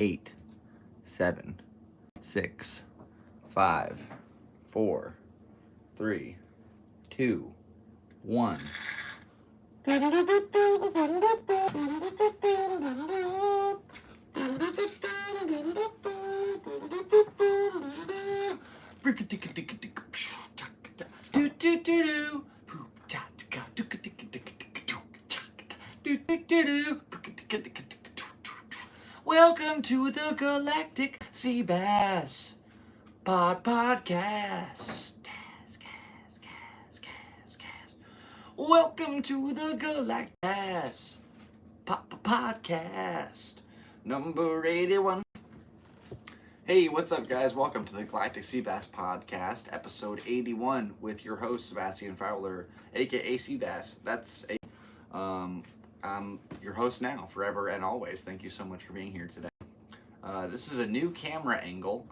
8, 7, 6, 5, 4, 3, 2, 1. Welcome to the Galactic Seabass Podcast. Welcome to the Galactic Podcast, number 81. Hey, what's up, guys? Welcome to the Galactic Seabass Podcast, episode 81, with your host, Sebastian Fowler, aka Seabass. I'm your host now, forever and always. Thank you so much for being here today. This is a new camera angle.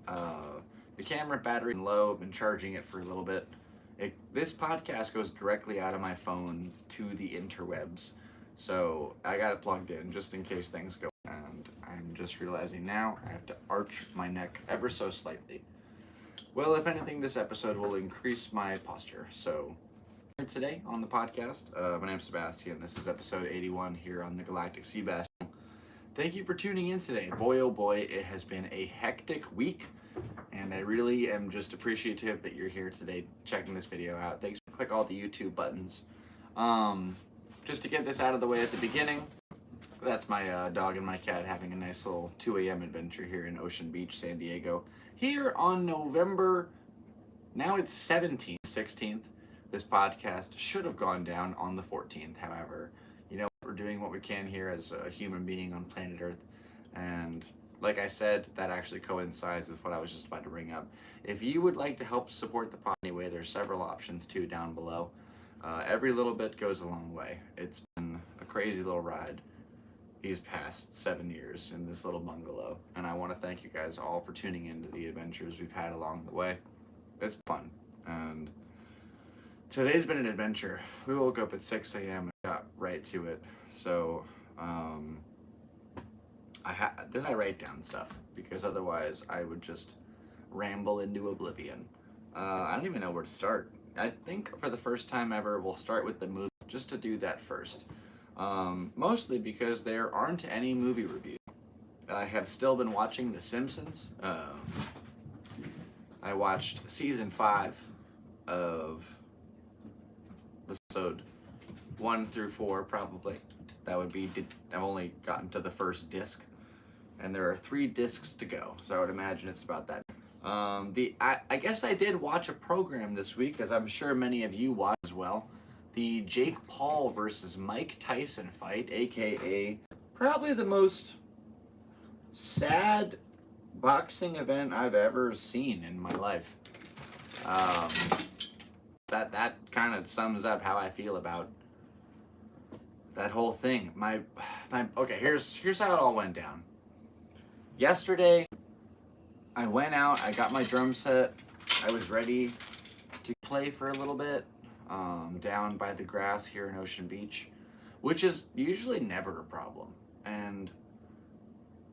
The camera battery is low. I've been charging it for a little bit. This podcast goes directly out of my phone to the interwebs, so I got it plugged in just in case things go. And I'm just realizing now I have to arch my neck ever so slightly. Well, if anything, this episode will increase my posture. So today on the podcast, my name's Sebastian. This is episode 81 here on the Galactic Seabass. Thank you for tuning in today. Boy, oh boy, it has been a hectic week, and I really am just appreciative that you're here today checking this video out. Thanks. Click all the YouTube buttons. Just to get this out of the way at the beginning, that's my dog and my cat having a nice little 2 a.m. adventure here in Ocean Beach, San Diego. Here on November, now it's 16th. This podcast should have gone down on the 14th. However, we're doing what we can here as a human being on planet Earth. And like I said, that actually coincides with what I was just about to bring up. If you would like to help support the pod anyway, there's several options too down below. Every little bit goes a long way. It's been a crazy little ride these past 7 years in this little bungalow. And I want to thank you guys all for tuning into the adventures we've had along the way. It's fun. And today's been an adventure. We woke up at 6 a.m. and got right to it. So, I write down stuff because otherwise I would just ramble into oblivion. I don't even know where to start. I think for the first time ever, we'll start with the movie, just to do that first. Mostly because there aren't any movie reviews. I have still been watching The Simpsons. I watched season 5 of episode 1 through 4, probably. That would be, I've only gotten to the first disc, and there are 3 discs to go, so I would imagine it's about that. I guess I did watch a program this week, as I'm sure many of you watched as well. The Jake Paul versus Mike Tyson fight, aka probably the most sad boxing event I've ever seen in my life. That kind of sums up how I feel about that whole thing. Okay, here's how it all went down. Yesterday, I went out, I got my drum set, I was ready to play for a little bit, down by the grass here in Ocean Beach, which is usually never a problem. And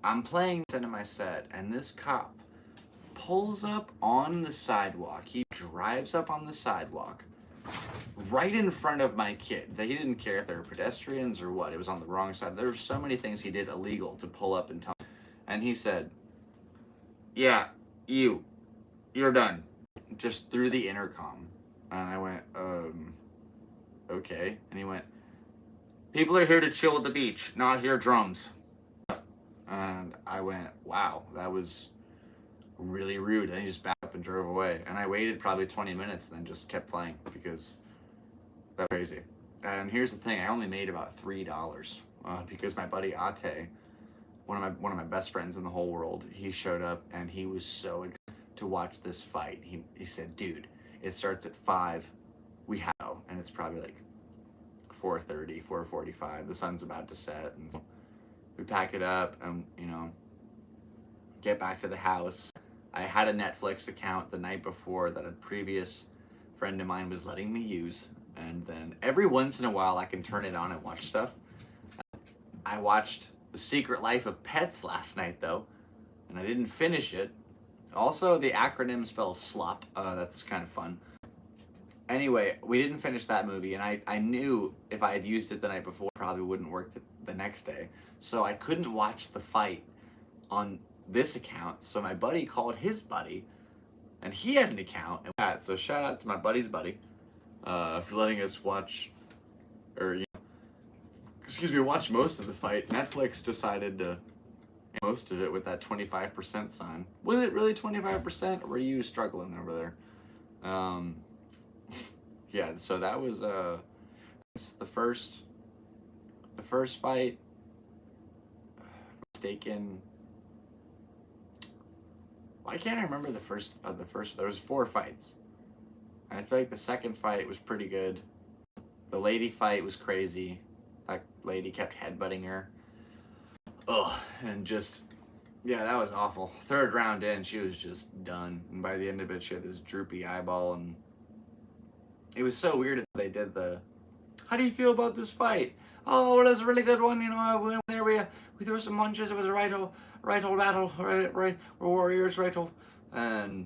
I'm playing into my set, and this cop pulls up on the sidewalk. He drives up on the sidewalk right in front of my kid. He didn't care if they were pedestrians or what. It was on the wrong side. There were so many things he did illegal to pull up and tell me. And he said, "Yeah, you're done." Just through the intercom. And I went, okay. And he went, "People are here to chill at the beach, not hear drums." And I went, wow, that was really rude. And he just backed up and drove away. And I waited probably 20 minutes and then just kept playing because that was crazy. And here's the thing, I only made about $3 because my buddy Ate, one of my best friends in the whole world, he showed up and he was so excited to watch this fight. He said, "Dude, it starts at 5. We have," and it's probably like 4:30, 4:45. The sun's about to set, and so we pack it up and get back to the house. I had a Netflix account the night before that a previous friend of mine was letting me use, and then every once in a while I can turn it on and watch stuff. I watched The Secret Life of Pets last night, though, and I didn't finish it. Also, the acronym spells slop. That's kind of fun. Anyway, we didn't finish that movie, and I knew if I had used it the night before, it probably wouldn't work the next day. So I couldn't watch the fight on this account. So my buddy called his buddy, and he had an account. So shout out to my buddy's buddy for letting us watch, or watch most of the fight. Netflix decided to most of it with that 25% sign. Was it really 25%, or were you struggling over there? Yeah, so that was the first fight. If I'm mistaken. Why can't I remember the first? There was 4 fights, and I feel like the second fight was pretty good. The lady fight was crazy. That lady kept headbutting her. Ugh, and just, yeah, that was awful. Third round in, she was just done. And by the end of it, she had this droopy eyeball, and it was so weird that they did the, how do you feel about this fight? Oh, well, it was a really good one. You know, we went there, we threw some punches. It was a right old battle. Right, we're warriors, right old. And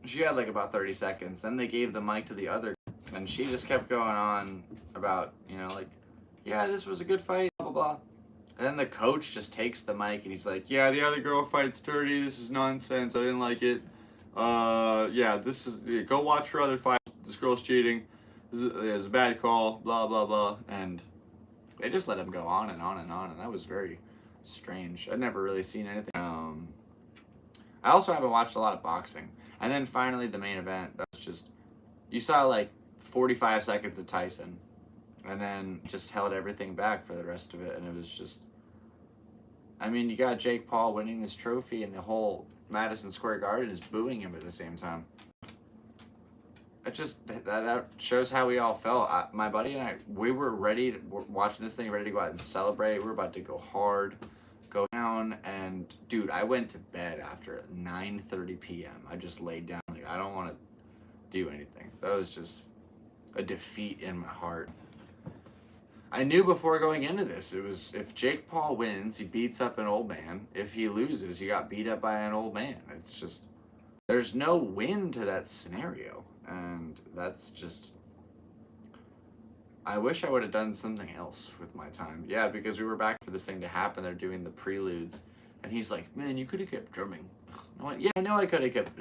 she had like about 30 seconds. Then they gave the mic to the other, and she just kept going on about, you know, like, yeah, this was a good fight, blah, blah, blah. And then the coach just takes the mic and he's like, yeah, the other girl fights dirty. This is nonsense. I didn't like it. Yeah, go watch her other fight. This girl's cheating. This is a bad call, blah, blah, blah. And they just let him go on and on and on. And that was very strange. I'd never really seen anything. I also haven't watched a lot of boxing. And then finally the main event. That's just, you saw like 45 seconds of Tyson. And then just held everything back for the rest of it. And it was just, I mean, you got Jake Paul winning this trophy and the whole Madison Square Garden is booing him at the same time. It just, that shows how we all felt. My buddy and I, we were ready to watch this thing, ready to go out and celebrate. We were about to go hard, go down. And dude, I went to bed after 9:30 p.m. I just laid down. Like, I don't want to do anything. That was just a defeat in my heart. I knew before going into this, it was, if Jake Paul wins, he beats up an old man. If he loses, he got beat up by an old man. It's just, there's no win to that scenario. And that's just, I wish I would have done something else with my time. Yeah, because we were back for this thing to happen. They're doing the preludes. And he's like, man, you could have kept drumming. I went, yeah, I know I could have kept.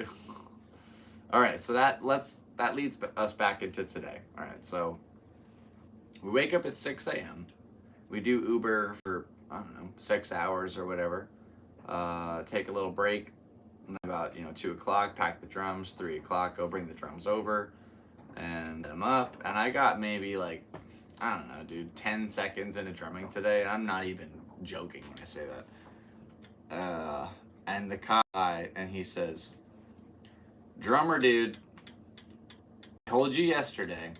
All right, so that leads us back into today. All right, so we wake up at 6 a.m. We do Uber for, I don't know, 6 hours or whatever. Take a little break. And about, 2 o'clock, pack the drums. 3 o'clock, go bring the drums over. And I'm up. And I got maybe like, I don't know, dude, 10 seconds into drumming today. And I'm not even joking when I say that. And the guy, and he says, drummer dude, told you yesterday,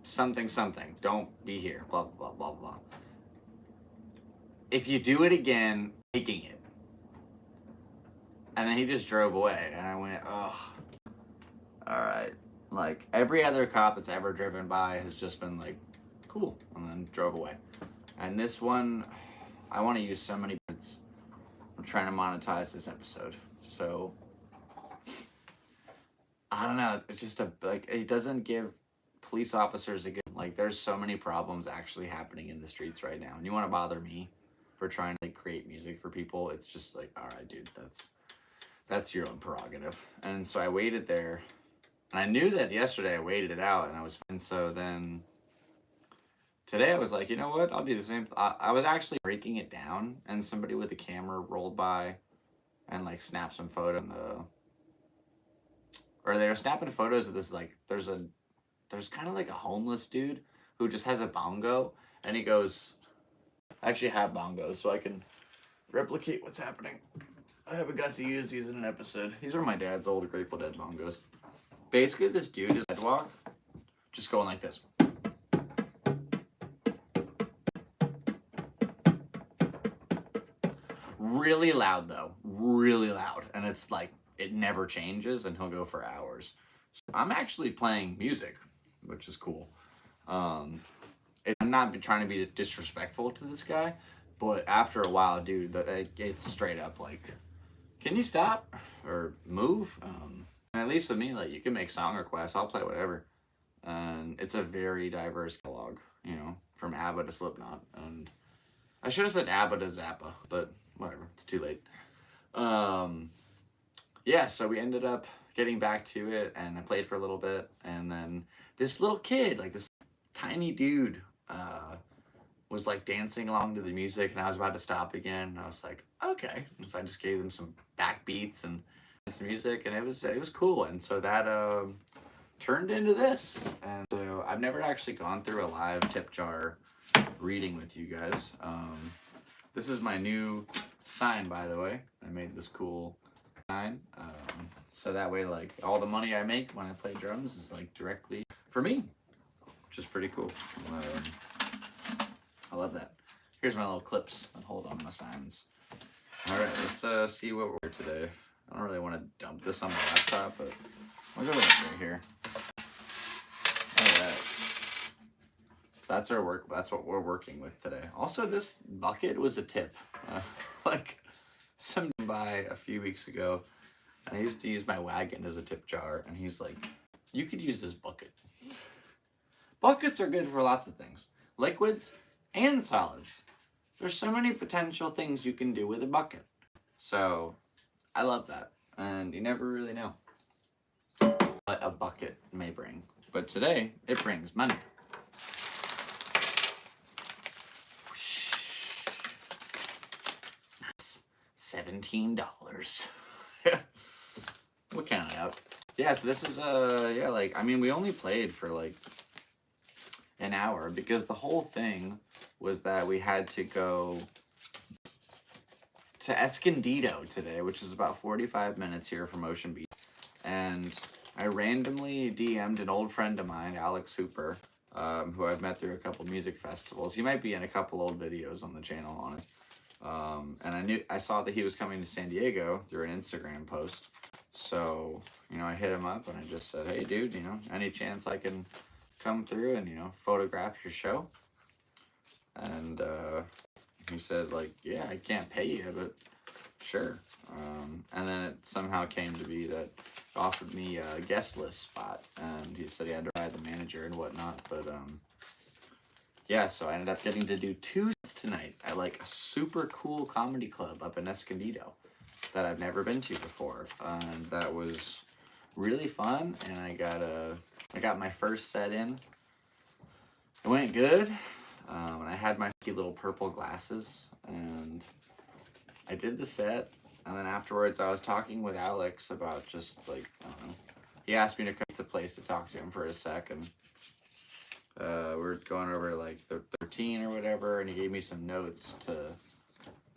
something, don't be here, blah, blah, blah, blah. If you do it again, taking it. And then he just drove away, and I went, oh, all right. Like, every other cop that's ever driven by has just been like, cool, and then drove away. And this one, I want to use so many words. I'm trying to monetize this episode. So, I don't know, it's just it doesn't give police officers a good, like, there's so many problems actually happening in the streets right now. And you want to bother me for trying to, like, create music for people? It's just like, all right, dude, that's your own prerogative. And so I waited there, and I knew that yesterday I waited it out, and so then today I was like, you know what, I'll do the same. I was actually breaking it down, and somebody with a camera rolled by and like snapped some photos. Or they were snapping photos of this, like, there's kind of like a homeless dude who just has a bongo, and he goes, I actually have bongos so I can replicate what's happening. I haven't got to use these in an episode. These are my dad's old Grateful Dead bongos. Basically, this dude is sidewalk, just going like this. Really loud, though. Really loud. And it's like, it never changes, and he'll go for hours. So I'm actually playing music, which is cool. I'm not trying to be disrespectful to this guy, but after a while, dude, it's straight up like, can you stop or move? And at least with me, like, you can make song requests. I'll play whatever. And it's a very diverse catalog, you know, from ABBA to Slipknot. And I should have said ABBA to Zappa, but whatever, it's too late. Yeah, so we ended up getting back to it, and I played for a little bit, and then this little kid, like this tiny dude, was like dancing along to the music, and I was about to stop again, and I was like, okay. And so I just gave them some backbeats and some music, and it was cool. And so that turned into this. And so I've never actually gone through a live tip jar reading with you guys. This is my new sign, by the way. I made this cool sign. So that way, like, all the money I make when I play drums is like directly for me, which is pretty cool. I love that. Here's my little clips that hold on my signs. All right, let's see what we're today. I don't really want to dump this on my laptop, but we'll go with it right here. All right. So that's our work. That's what we're working with today. Also, this bucket was a tip. Like, some by a few weeks ago, and I used to use my wagon as a tip jar, and he's like, you could use this bucket. Buckets are good for lots of things. Liquids and solids. There's so many potential things you can do with a bucket. So I love that. And you never really know what a bucket may bring. But today, it brings money. $17. We'll count it out. Yeah, so this is like, I mean, we only played for like an hour because the whole thing was that we had to go to Escondido today, which is about 45 minutes here from Ocean Beach. And I randomly DM'd an old friend of mine, Alex Hooper, who I've met through a couple music festivals. He might be in a couple old videos on the channel on it. And I saw that he was coming to San Diego through an Instagram post. So, you know, I hit him up and I just said, hey, dude, you know, any chance I can come through and, you know, photograph your show? And he said, like, yeah, I can't pay you, but sure. And then it somehow came to be that offered me a guest list spot, and he said he had to ride the manager and whatnot. But yeah, so I ended up getting to do 2 sets tonight at like a super cool comedy club up in Escondido that I've never been to before, and that was really fun. And I got my first set in. It went good. And I had my little purple glasses, and I did the set. And then afterwards, I was talking with Alex about just, like, I don't know. He asked me to come to a place to talk to him for a sec, and we're going over, like, the 13 or whatever, and he gave me some notes to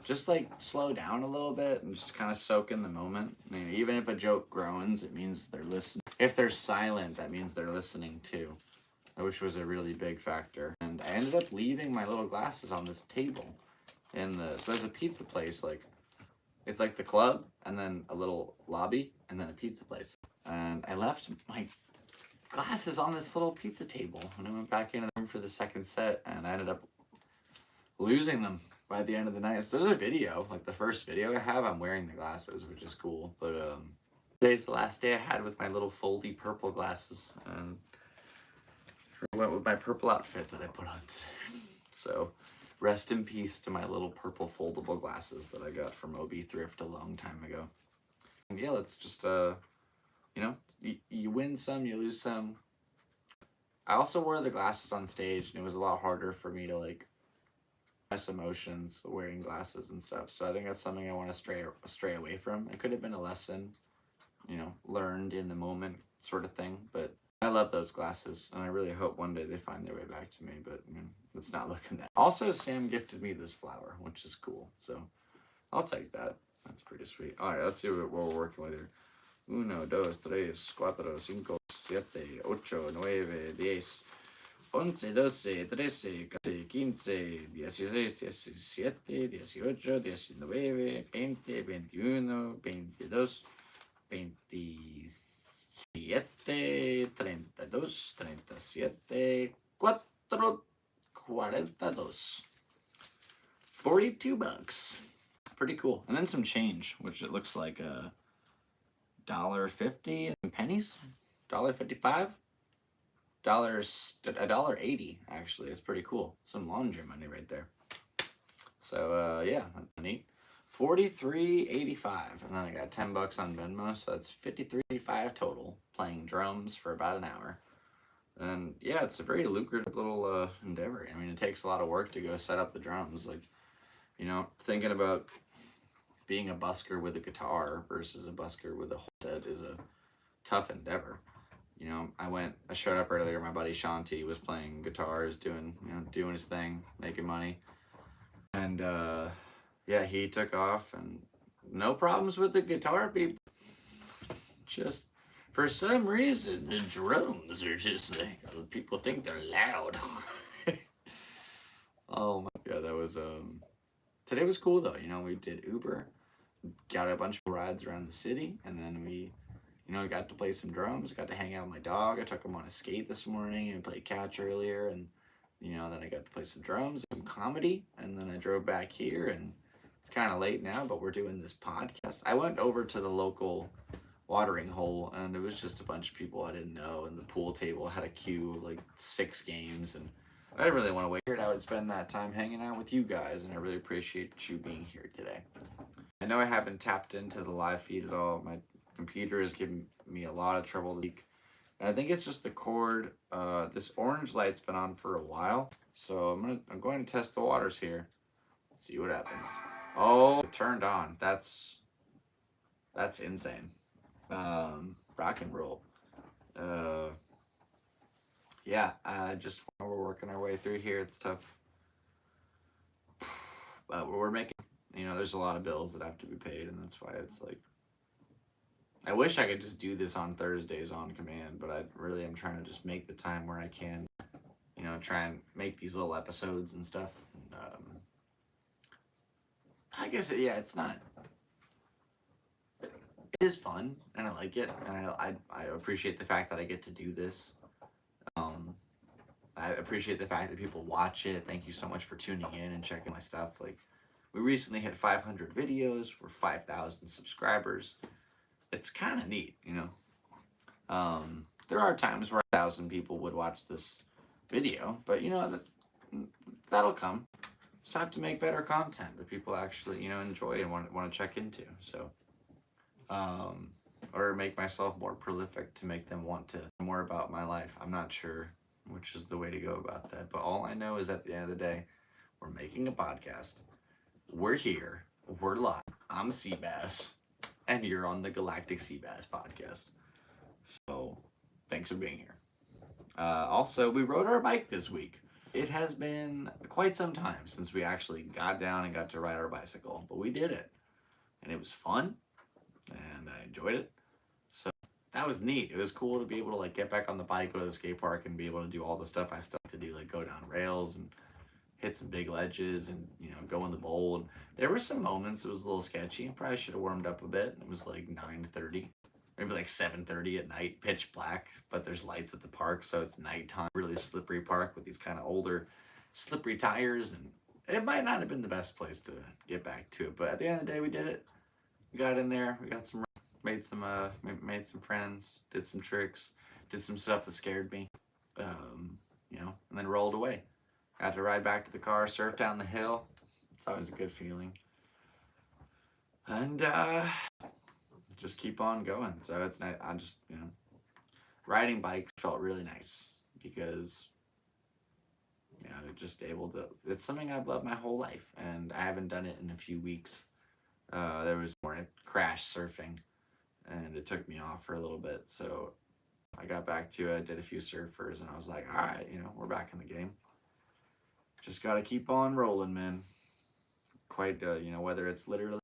just, like, slow down a little bit and just kind of soak in the moment. I mean, even if a joke groans, it means they're listening. If they're silent, that means they're listening, too, which was a really big factor. And I ended up leaving my little glasses on this table so there's a pizza place, like, it's like the club, and then a little lobby, and then a pizza place. And I left my glasses on this little pizza table, and I went back into the room for the second set, and I ended up losing them by the end of the night. So there's a video, like the first video I have, I'm wearing the glasses, which is cool. But today's the last day I had with my little foldy purple glasses, and I went with my purple outfit that I put on today. So rest in peace to my little purple foldable glasses that I got from OB Thrift a long time ago. And yeah, let's just, you know, you win some, you lose some. I also wore the glasses on stage, and it was a lot harder for me to, like, express emotions wearing glasses and stuff. So I think that's something I want to stray away from. It could have been a lesson, you know, learned in the moment sort of thing, but I love those glasses, and I really hope one day they find their way back to me, but you know, it's not looking that. Also, Sam gifted me this flower, which is cool, so I'll take that. That's pretty sweet. All right, let's see what we're working with here. 1, 2, 3, 4, 5, 7, 8, 9, 10, 11, 12, 13, 14, 15, 16, 17, 18, 19, 20, 21, 22, 27, 32, 37, 4, $42. $42. Pretty cool. And then some change, which it looks like $1.50 and pennies. $1.55. $1.80 actually. It's pretty cool. Some laundry money right there. So yeah, that's neat. $43.85, and then I got $10 on Venmo, so that's $53.85 total. Playing drums for about an hour, and yeah, it's a very lucrative little endeavor. I mean, it takes a lot of work to go set up the drums. Like, you know, thinking about being a busker with a guitar versus a busker with a whole set is a tough endeavor. You know, I showed up earlier. My buddy Shanti was playing guitars, doing his thing, making money, and yeah, he took off, and no problems with the guitar people. Just for some reason, the drums are just like, people think they're loud. Oh my god, that was today was cool though. You know, we did Uber, got a bunch of rides around the city, and then we, you know, got to play some drums, got to hang out with my dog. I took him on a skate this morning and played catch earlier, and you know, then I got to play some drums, some comedy, and then I drove back here, and it's kind of late now, but we're doing this podcast. I went over to the local watering hole, and it was just a bunch of people I didn't know, and the pool table had a queue of like 6 games, and I didn't really want to wait. I would spend that time hanging out with you guys, and I really appreciate you being here today. I know I haven't tapped into the live feed at all. My computer is giving me a lot of trouble to leak. And I think it's just the cord. This orange light's been on for a while, so I'm going to test the waters here. Let's see what happens. Oh, it turned on. That's insane. Rock and roll. Yeah, just we're working our way through here. It's tough, but we're making. You know, there's a lot of bills that have to be paid, and that's why it's like. I wish I could just do this on Thursdays on command, but I really am trying to just make the time where I can. You know, try and make these little episodes and stuff. I guess it's not. It is fun, and I like it, and I appreciate the fact that I get to do this. I appreciate the fact that people watch it. Thank you so much for tuning in and checking my stuff. Like, we recently hit 500 videos. We're 5,000 subscribers. It's kind of neat, you know. There are times where 1,000 people would watch this video, but you know that'll come. Just have to make better content that people actually, you know, enjoy and want to check into. So, or make myself more prolific to make them want to know more about my life. I'm not sure which is the way to go about that, but all I know is at the end of the day, we're making a podcast. We're here. We're live. I'm Seabass, and you're on the Galactic Seabass Podcast. So, thanks for being here. Also, we rode our bike this week. It has been quite some time since we actually got down and got to ride our bicycle, but we did it, and it was fun, and I enjoyed it. So that was neat. It was cool to be able to like get back on the bike, go to the skate park, and be able to do all the stuff I still have to do, like go down rails and hit some big ledges and, you know, go in the bowl. And there were some moments it was a little sketchy. I probably should have warmed up a bit. It was like 9:30. Maybe like 7:30 at night, pitch black, but there's lights at the park, so it's nighttime. Really slippery park with these kind of older, slippery tires, and it might not have been the best place to get back to it. But at the end of the day, we did it. We got in there. We got some, made some friends, did some tricks, did some stuff that scared me, you know, and then rolled away. Got to ride back to the car, surf down the hill. It's always a good feeling. And just keep on going. So it's nice. I just, you know, riding bikes felt really nice because, you know, just able to, it's something I've loved my whole life, and I haven't done it in a few weeks. There was more, I crashed surfing, and it took me off for a little bit. So I got back to it, did a few surfers, and I was like, all right, you know, we're back in the game. Just got to keep on rolling, man. Quite, you know, whether it's literally,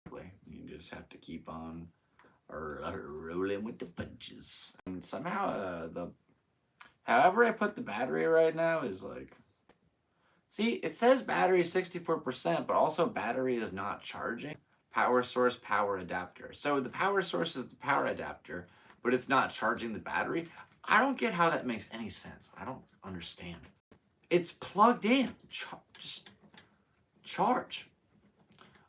you just have to keep on rolling with the punches. And somehow, however I put the battery right now is like, see, it says battery 64%, but also battery is not charging. Power source, power adapter. So the power source is the power adapter, but it's not charging the battery. I don't get how that makes any sense. I don't understand. It's plugged in. Just charge.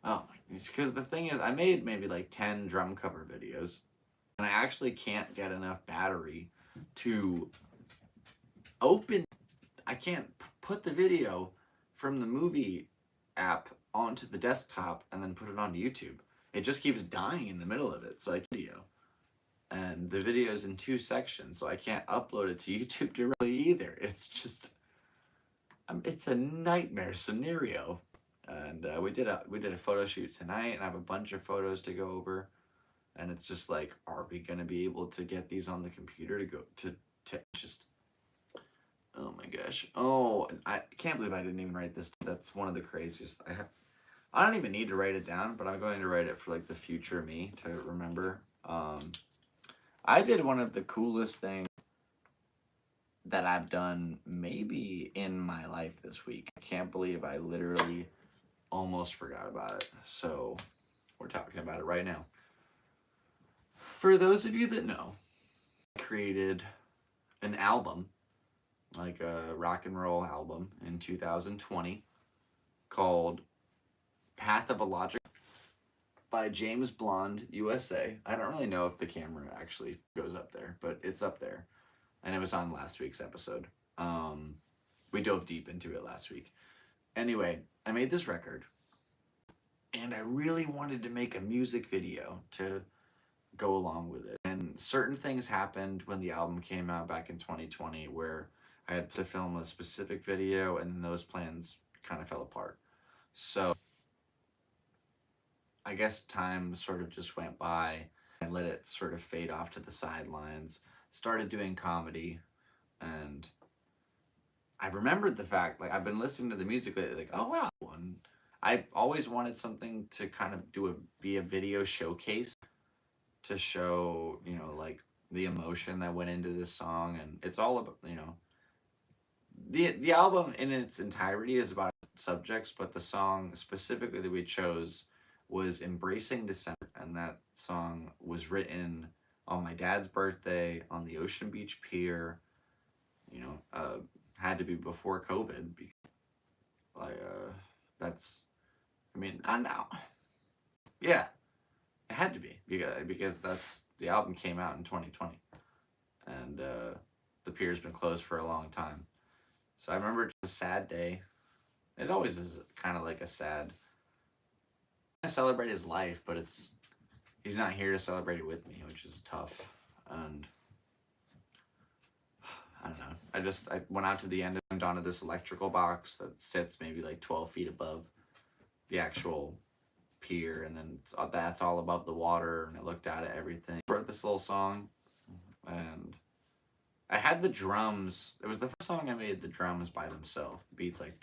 Oh, because the thing is, I made maybe like 10 drum cover videos, and I actually can't get enough battery to open. I can't put the video from the movie app onto the desktop and then put it onto YouTube. It just keeps dying in the middle of it. So I video, and the video is in 2 sections, so I can't upload it to YouTube directly either. It's just, it's a nightmare scenario. And we did a photo shoot tonight, and I have a bunch of photos to go over. And it's just like, are we gonna be able to get these on the computer to go to just? Oh my gosh! Oh, I can't believe I didn't even write this. That's one of the craziest. I don't even need to write it down, but I'm going to write it for like the future me to remember. I did one of the coolest things that I've done maybe in my life this week. I can't believe I literally almost forgot about it. So we're talking about it right now. For those of you that know, I created an album, like a rock and roll album in 2020 called Path of a Logic by James Blonde USA. I don't really know if the camera actually goes up there, but it's up there. And it was on last week's episode. We dove deep into it last week. Anyway, I made this record, and I really wanted to make a music video to go along with it. And certain things happened when the album came out back in 2020 where I had to film a specific video, and those plans kind of fell apart. So I guess time sort of just went by. I let it sort of fade off to the sidelines, started doing comedy, and I remembered the fact, like, I've been listening to the music lately, like, oh wow, and I always wanted something to kind of be a video showcase to show, you know, like the emotion that went into this song. And it's all about, you know, the album in its entirety is about subjects, but the song specifically that we chose was Embracing December, and that song was written on my dad's birthday on the Ocean Beach Pier. You know, had to be before COVID, because, like, that's, I mean, I know, yeah, it had to be, because that's, the album came out in 2020, and the pier's been closed for a long time. So I remember it's a sad day. It always is kind of like a sad. I celebrate his life, but he's not here to celebrate it with me, which is tough. And I don't know. I went out to the end and onto this electrical box that sits maybe like 12 feet above the actual pier, and then that's all above the water. And I looked out at everything. I wrote this little song, and I had the drums. It was the first song I made the drums by themselves. The beat's like,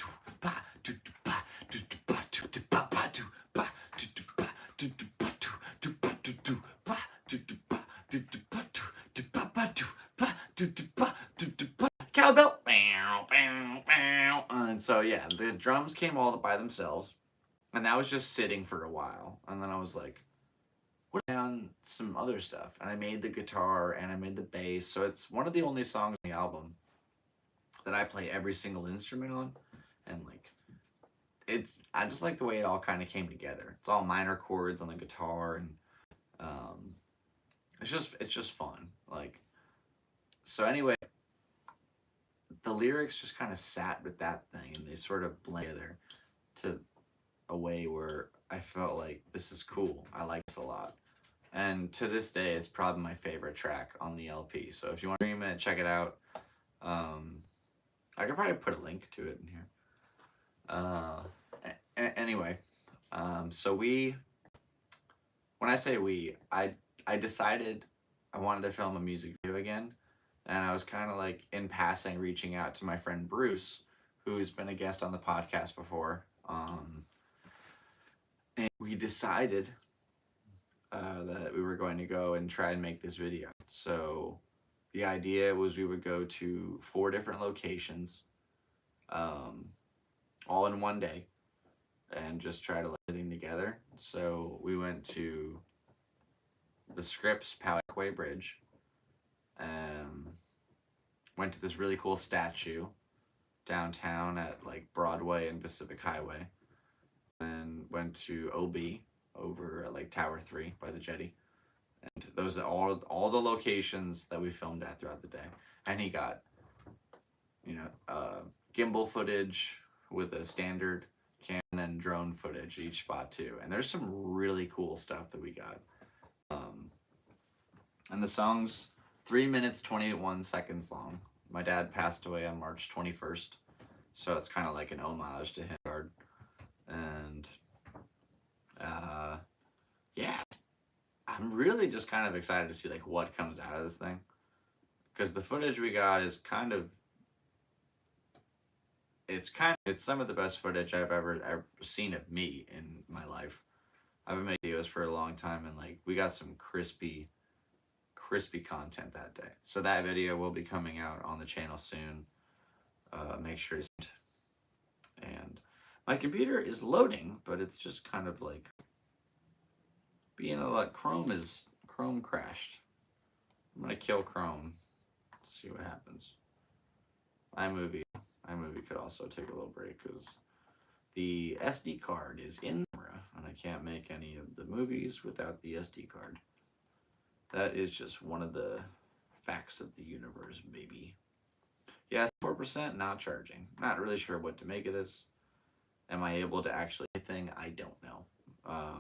cowbell. And so yeah, the drums came all by themselves, and that was just sitting for a while. And then I was like, what down some other stuff, and I made the guitar and I made the bass. So it's one of the only songs on the album that I play every single instrument on, and like, I just like the way it all kind of came together. It's all minor chords on the guitar, and it's just fun. Like, so anyway, the lyrics just kind of sat with that thing, and they sort of blend together to a way where I felt like, this is cool. I like this a lot. And to this day, it's probably my favorite track on the LP. So if you want to stream it, check it out. I could probably put a link to it in here. Anyway, so when I say I decided I wanted to film a music video again. And I was kind of like, in passing, reaching out to my friend Bruce, who's been a guest on the podcast before. And we decided that we were going to go and try and make this video. So the idea was we would go to 4 different locations, all in one day, and just try to let everything together. So we went to the Scripps Poway Bridge, went to this really cool statue downtown at like Broadway and Pacific Highway. Then went to OB over at like Tower 3 by the jetty. And those are all the locations that we filmed at throughout the day. And he got, gimbal footage with a standard cam, and then drone footage at each spot too. And there's some really cool stuff that we got. And the song's 3 minutes 21 seconds long. My dad passed away on March 21st, so it's kind of like an homage to him. And yeah, I'm really just kind of excited to see like what comes out of this thing, because the footage we got is it's some of the best footage I've ever seen of me in my life. I've been making videos for a long time, and like we got some crispy content that day. So that video will be coming out on the channel soon. Make sure to. And my computer is loading, but it's just kind of like being a lot. Chrome crashed. I'm gonna kill Chrome. Let's see what happens. iMovie could also take a little break because the SD card is in camera, and I can't make any of the movies without the SD card. That is just one of the facts of the universe, baby. Yeah, 4% not charging. Not really sure what to make of this. Am I able to actually thing? I don't know.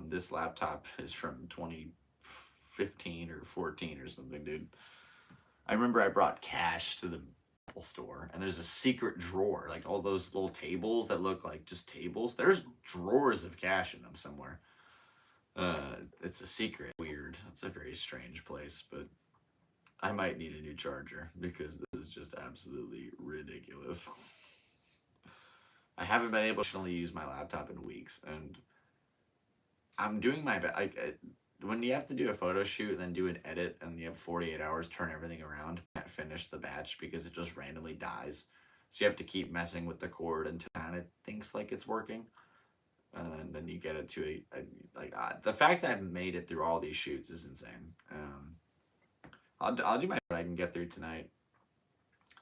This laptop is from 2015 or 14 or something, dude. I remember I brought cash to the Apple store, and there's a secret drawer, like all those little tables that look like just tables. There's drawers of cash in them somewhere. It's a secret. Weird. It's a very strange place, but I might need a new charger because this is just absolutely ridiculous. I haven't been able to use my laptop in weeks, and I'm doing my best. When you have to do a photo shoot and then do an edit, and you have 48 hours to turn everything around, you can't finish the batch because it just randomly dies. So you have to keep messing with the cord until it kind of thinks like it's working. And then you get it to the fact that I've made it through all these shoots is insane. I'll do what I can get through tonight,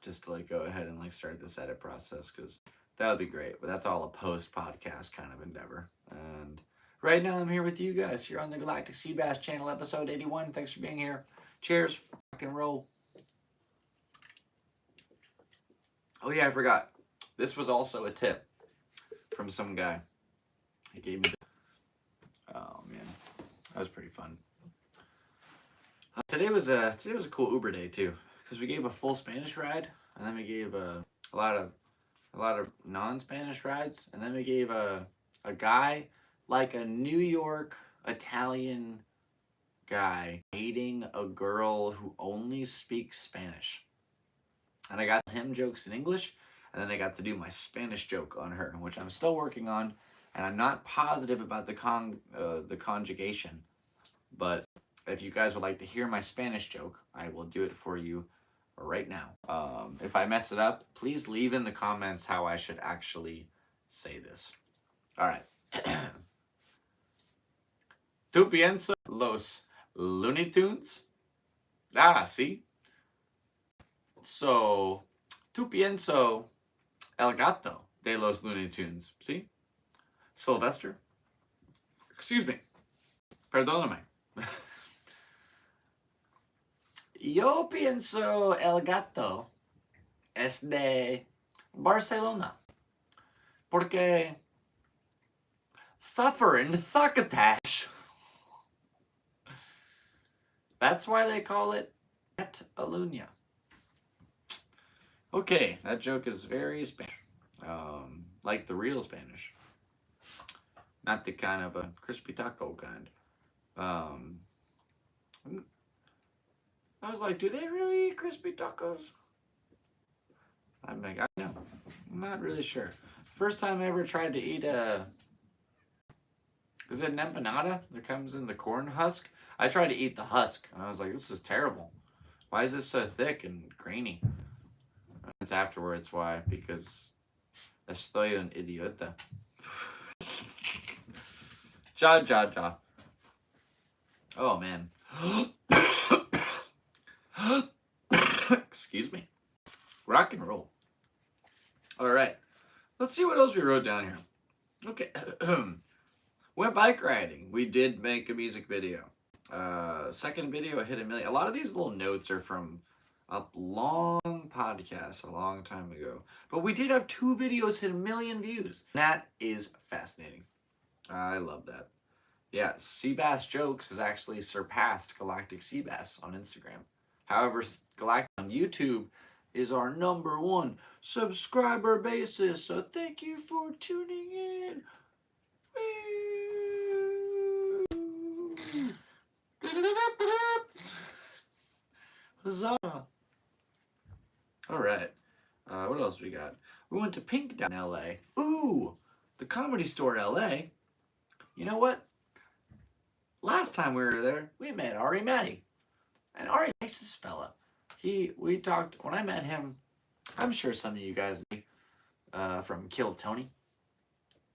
just to like go ahead and like start this edit process, because that would be great. But that's all a post podcast kind of endeavor. And right now I'm here with you guys here on the Galactic Seabass channel, episode 81. Thanks for being here. Cheers. Rock and roll. Oh yeah, I forgot. This was also a tip from some guy. He gave me. Oh man, that was pretty fun. Today was a cool Uber day too, because we gave a full Spanish ride, and then we gave a lot of non-Spanish rides, and then we gave a guy, like a New York Italian guy, dating a girl who only speaks Spanish, and I got him jokes in English, and then I got to do my Spanish joke on her, which I'm still working on. And I'm not positive about the conjugation, but if you guys would like to hear my Spanish joke, I will do it for you right now. If I mess it up, please leave in the comments how I should actually say this. All right. ¿Tú piensas los Looney Tunes? Ah, sí. So, ¿tú pienso el gato de los Looney Tunes? ¿Sí? Sylvester? Excuse me. Perdóname. Yo pienso el gato es de Barcelona. Porque suffering succotash. That's why they call it Catalunya. Okay, that joke is very Spanish. Like the real Spanish. Not the kind of a crispy taco kind. I was like, do they really eat crispy tacos? I'm like, I don't know. I'm not really sure. First time I ever tried to eat is it an empanada that comes in the corn husk? I tried to eat the husk, and I was like, this is terrible. Why is this so thick and grainy? It's afterwards why, because estoy un idiota. Ja. Oh, man. Excuse me. Rock and roll. All right. Let's see what else we wrote down here. Okay. Went bike riding. We did make a music video. Second video hit 1 million. A lot of these little notes are from a long podcast a long time ago. But we did have 2 videos hit 1 million views. That is fascinating. I love that. Yeah, Seabass Jokes has actually surpassed Galactic Seabass on Instagram. However, Galactic on YouTube is our #1 subscriber basis. So thank you for tuning in. Huzzah! All right. What else we got? We went to Pink down in LA. Ooh, the Comedy Store in LA. You know what? Last time we were there, we met Ari Matty. And Ari, nicest fella. We talked, when I met him, I'm sure some of you guys know, from Kill Tony.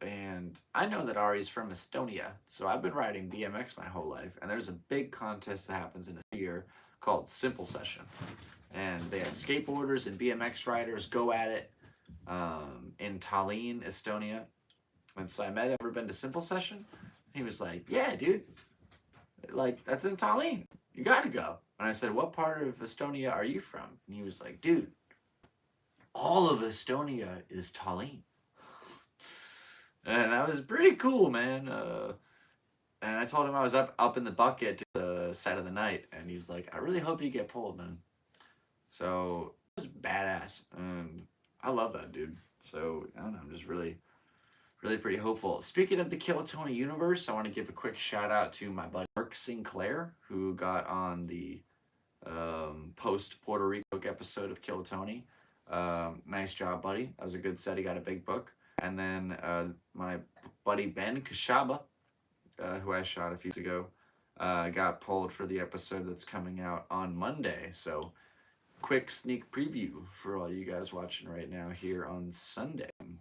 And I know that Ari's from Estonia, so I've been riding BMX my whole life. And there's a big contest that happens in a year called Simple Session. And they had skateboarders and BMX riders go at it in Tallinn, Estonia. And so I met him. Ever been to Simple Session? He was like, yeah, dude. Like, that's in Tallinn. You gotta go. And I said, what part of Estonia are you from? And he was like, dude, all of Estonia is Tallinn. And that was pretty cool, man. And I told him I was up in the bucket to the side of the night. And he's like, I really hope you get pulled, man. So it was badass. And I love that dude. So I don't know, I'm just really pretty hopeful. Speaking of the Kill Tony universe, I want to give a quick shout out to my buddy Mark Sinclair, who got on the post Puerto Rico episode of Kill Tony. Nice job, buddy. That was a good set. He got a big book. And then my buddy Ben Cashapp, who I shot a few weeks ago, got pulled for the episode that's coming out on Monday. So quick sneak preview for all you guys watching right now here on Sunday. I'm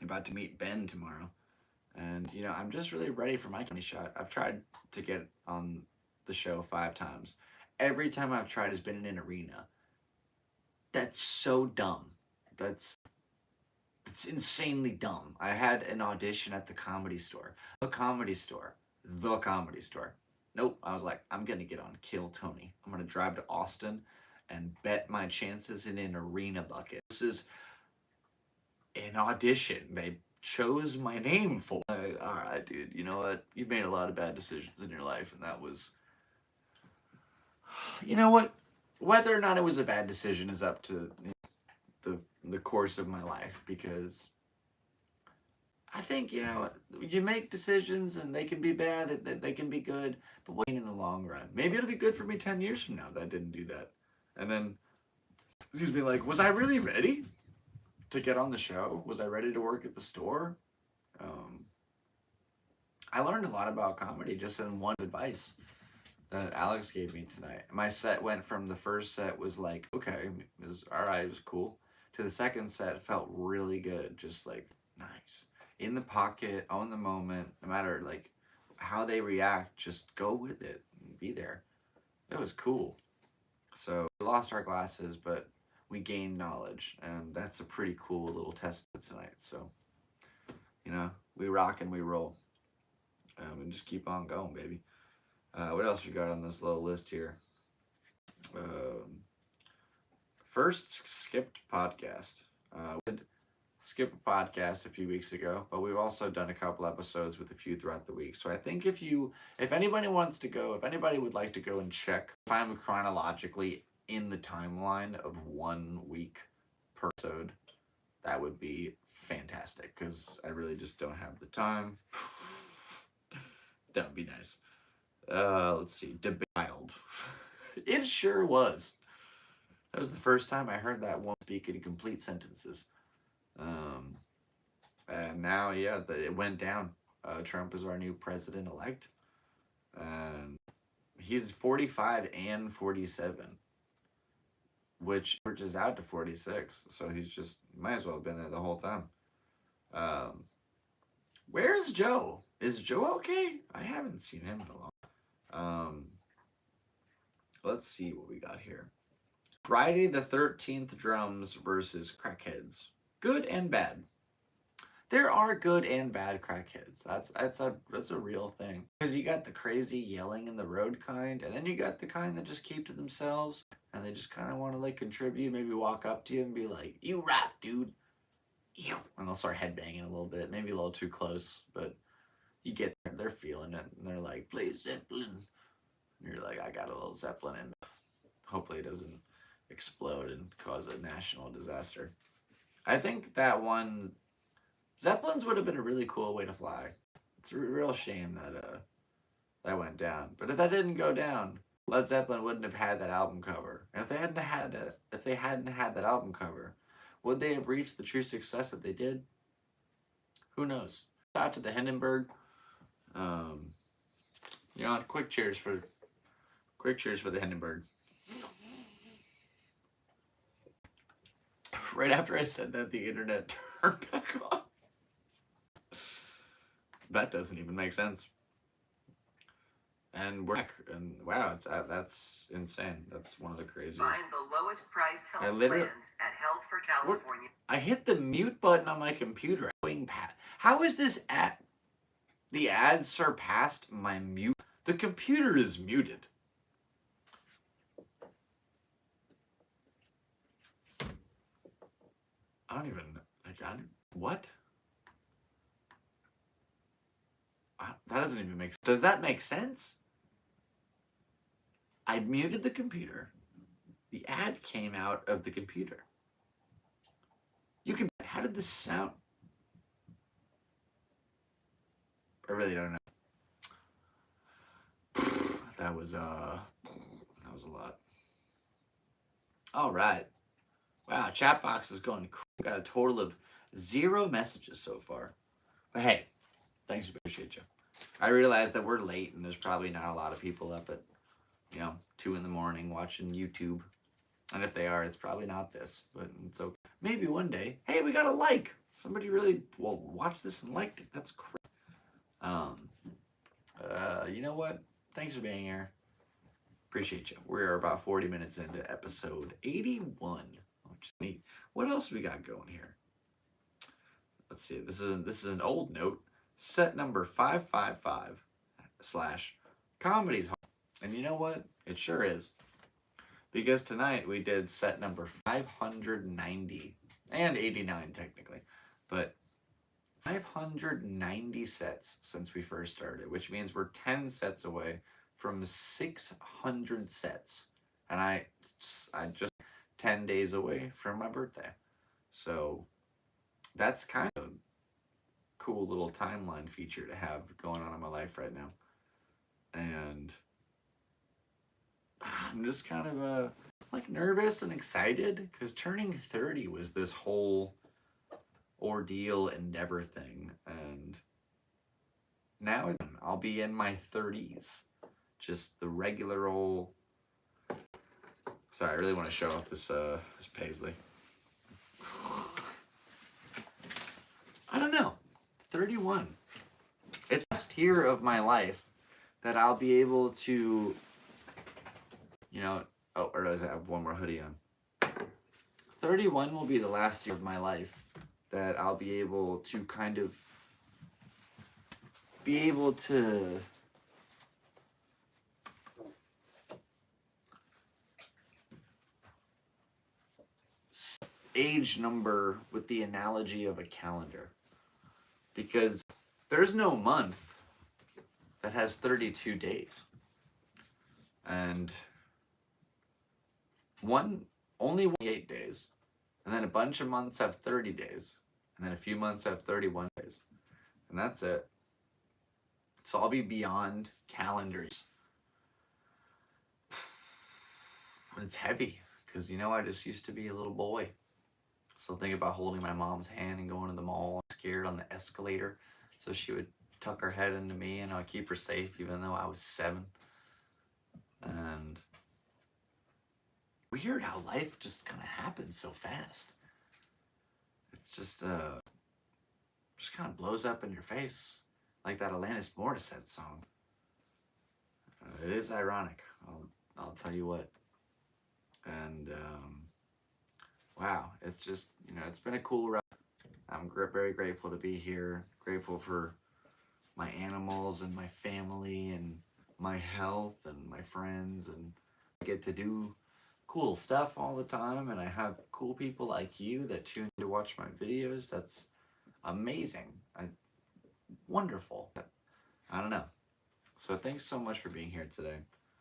about to meet Ben tomorrow. And, you know, I'm just really ready for my county shot. I've tried to get on the show 5 times. Every time I've tried has been in an arena. That's so dumb. It's insanely dumb. I had an audition at the Comedy Store. The Comedy Store. Nope. I was like, I'm going to get on Kill Tony. I'm going to drive to Austin and bet my chances in an arena bucket. This is an audition. They chose my name for. Alright, dude. You know what? You've made a lot of bad decisions in your life, and that was... You know what? Whether or not it was a bad decision is up to the course of my life, because I think, you know, you make decisions and they can be bad, they can be good, but what in the long run? Maybe it'll be good for me 10 years from now that I didn't do that. And then, excuse me, like, was I really ready to get on the show? Was I ready to work at the store? I learned a lot about comedy just in one advice that Alex gave me tonight. My set went from the first set was like, okay, it was alright, it was cool, to the second set felt really good, just like nice. In the pocket, own the moment, no matter like how they react, just go with it and be there. It was cool. So we lost our glasses, but we gained knowledge, and that's a pretty cool little test tonight. So, you know, we rock and we roll. And just keep on going, baby. What else we got on this little list here? First skipped podcast. We did skip a podcast a few weeks ago, but we've also done a couple episodes with a few throughout the week. So I think if anybody wants to go, if anybody would like to go and check if I'm chronologically in the timeline of 1 week per episode, that would be fantastic, because I really just don't have the time. That would be nice. Let's see. Wild. It sure was. That was the first time I heard that one speak in complete sentences. And now, yeah, it went down. Trump is our new president-elect. And he's 45 and 47, which averages out to 46. So he's just, might as well have been there the whole time. Where's Joe? Is Joe okay? I haven't seen him in a long. Let's see what we got here. Friday the 13th drums versus crackheads. Good and bad. There are good and bad crackheads. That's a real thing. Because you got the crazy yelling in the road kind, and then you got the kind that just keep to themselves, and they just kind of want to like contribute, maybe walk up to you and be like, "You rap, dude." You. And they'll start headbanging a little bit, maybe a little too close, but you get there, they're feeling it, and they're like, "Play Zeppelin." And you're like, "I got a little Zeppelin in me." Hopefully it doesn't explode and cause a national disaster. I think that one Zeppelins would have been a really cool way to fly. It's a real shame that that went down. But if that didn't go down, Led Zeppelin wouldn't have had that album cover. And if they hadn't had that album cover, would they have reached the true success that they did? Who knows? Shout out to the Hindenburg. You know, quick cheers for the Hindenburg. Right after I said that, the internet turned back on. That doesn't even make sense. And we're back, and wow, that's insane. That's one of the craziest. Find the lowest priced health plans at Health for California. I hit the mute button on my computer. How is this ad? The ad surpassed my mute. The computer is muted. I don't even what? That doesn't even make sense. Does that make sense? I muted the computer. The ad came out of the computer. How did this sound? I really don't know. That was a lot. All right. Wow, chat box is going. Got a total of 0 messages so far. But hey, thanks, appreciate you. I realize that we're late and there's probably not a lot of people up at 2 in the morning watching YouTube. And if they are, it's probably not this, but it's okay. Maybe one day. Hey, we got a like. Somebody really watched this and liked it. That's crazy. You know what? Thanks for being here. Appreciate you. We're about 40 minutes into episode 81, which is neat. What else we got going here? Let's see. This is an old note. Set number 555 / Comedy's Hard. And you know what? It sure is. Because tonight we did set number 590 and 89 technically, but 590 sets since we first started, which means we're 10 sets away from 600 sets. And I just 10 days away from my birthday. So that's kind of a cool little timeline feature to have going on in my life right now. And I'm just kind of like nervous and excited because turning 30 was this whole ordeal endeavor thing, and now I'll be in my 30s, just the regular old. Sorry, I really want to show off this paisley. I don't know, 31. It's the last year of my life that I'll be able to. Or does I have one more hoodie on? 31 will be the last year of my life that I'll be able to age number with the analogy of a calendar. Because there's no month that has 32 days. And only 8 days, and then a bunch of months have 30 days, and then a few months have 31 days, and that's it. So I'll be beyond calendars. But it's heavy, because I just used to be a little boy. So think about holding my mom's hand and going to the mall, scared on the escalator, so she would tuck her head into me and I'd keep her safe even though I was 7. And weird how life just kind of happens so fast. It's just kind of blows up in your face like that Alanis Morissette song. It is ironic. I'll tell you what. And wow, it's just it's been a cool ride. I'm very grateful to be here. Grateful for my animals and my family and my health and my friends, and I get to do cool stuff all the time, and I have cool people like you that tune in to watch my videos. That's amazing. Wonderful. I don't know. So thanks so much for being here today.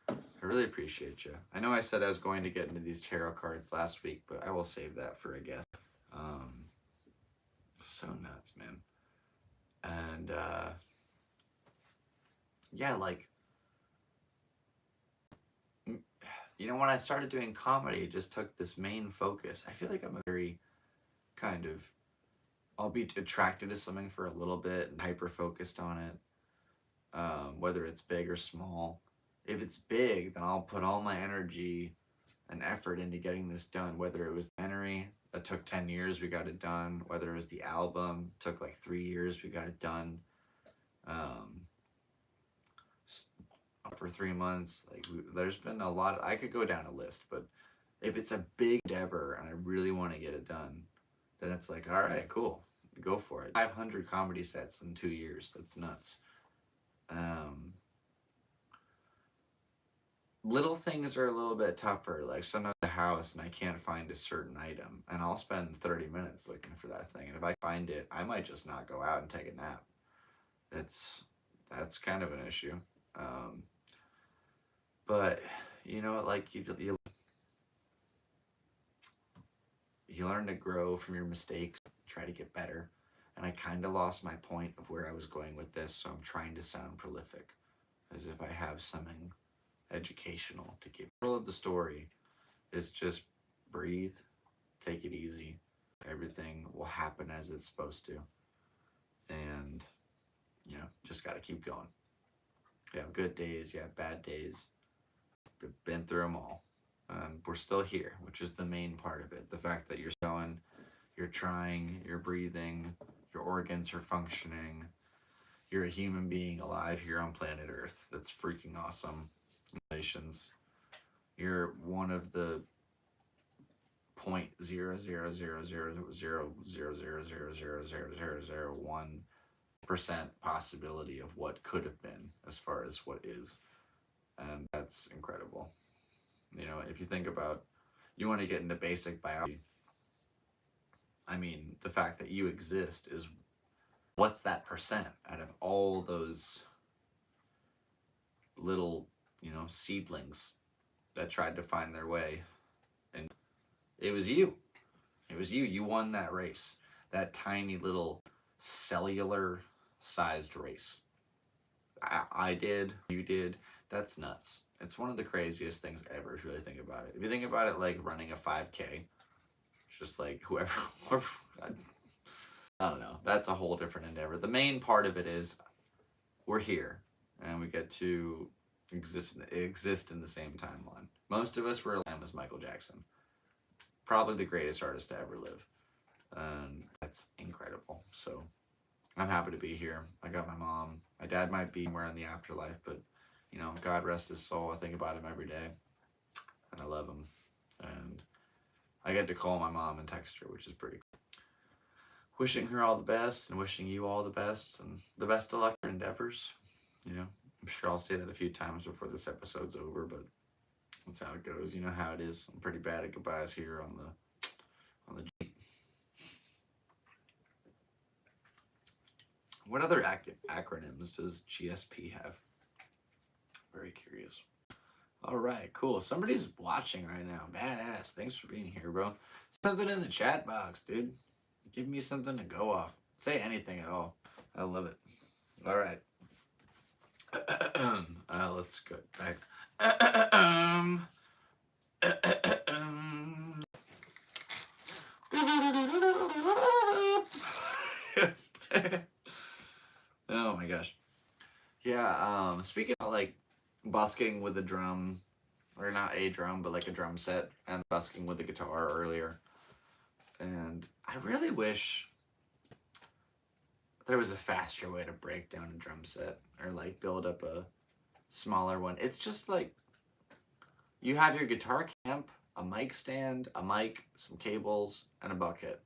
I really appreciate you. I know I said I was going to get into these tarot cards last week, but I will save that for a guest. So nuts, man. And yeah, like, you know, when I started doing comedy, it just took this main focus. I feel like I'm a very kind of, I'll be attracted to something for a little bit and hyper focused on it, whether it's big or small. If it's big, then I'll put all my energy and effort into getting this done, whether it was Henry, that took 10 years, we got it done, whether it was the album, took like 3 years, we got it done, for 3 months, like, there's been a lot, I could go down a list, but if it's a big endeavor and I really want to get it done, then it's like, all right, cool, go for it. 500 comedy sets in 2 years, that's nuts. Little things are a little bit tougher, like sometimes the house and I can't find a certain item, and I'll spend 30 minutes looking for that thing, and if I find it, I might just not go out and take a nap. That's kind of an issue. But you know, like, you learn to grow from your mistakes, try to get better, and I kind of lost my point of where I was going with this, so I'm trying to sound prolific, as if I have something educational to give. The moral of the story is just breathe, take it easy. Everything will happen as it's supposed to, and you know, just got to keep going. You have good days, you have bad days. We've been through them all, and we're still here, which is the main part of it. The fact that you're going, you're trying, you're breathing, your organs are functioning. You're a human being alive here on planet Earth. That's freaking awesome. Congratulations. You're one of the 0.0000000000001% possibility of what could have been as far as what is, and that's incredible. You know, if you think about, you want to get into basic biology, I mean, the fact that you exist is, what's that percent out of all those little, you know, seedlings that tried to find their way? And it was you. It was you. You won that race. That tiny little cellular sized race. I did. You did. That's nuts. It's one of the craziest things ever, if you really think about it. If you think about it like running a 5K, just like whoever I don't know. That's a whole different endeavor. The main part of it is we're here, and we get to exist in the same timeline. Most of us were alive as Michael Jackson, probably the greatest artist to ever live, and that's incredible. So I'm happy to be here. I got my mom. My dad might be somewhere in the afterlife, but you know, God rest his soul. I think about him every day, and I love him. And I get to call my mom and text her, which is pretty cool. Wishing her all the best, and wishing you all the best, and the best of luck in your endeavors. You know, I'm sure I'll say that a few times before this episode's over, but that's how it goes. You know how it is. I'm pretty bad at goodbyes here on the Jeep. What other acronyms does GSP have? Very curious. All right, cool. Somebody's watching right now. Badass. Thanks for being here, bro. Something in the chat box, dude. Give me something to go off. Say anything at all. I love it. All right. Let's go back. Oh my gosh. Yeah, speaking of like busking with a drum, or not a drum, but like a drum set, and busking with the guitar earlier. And I really wish there was a faster way to break down a drum set, or like build up a smaller one. It's just like, you have your guitar camp, a mic stand, a mic, some cables, and a bucket.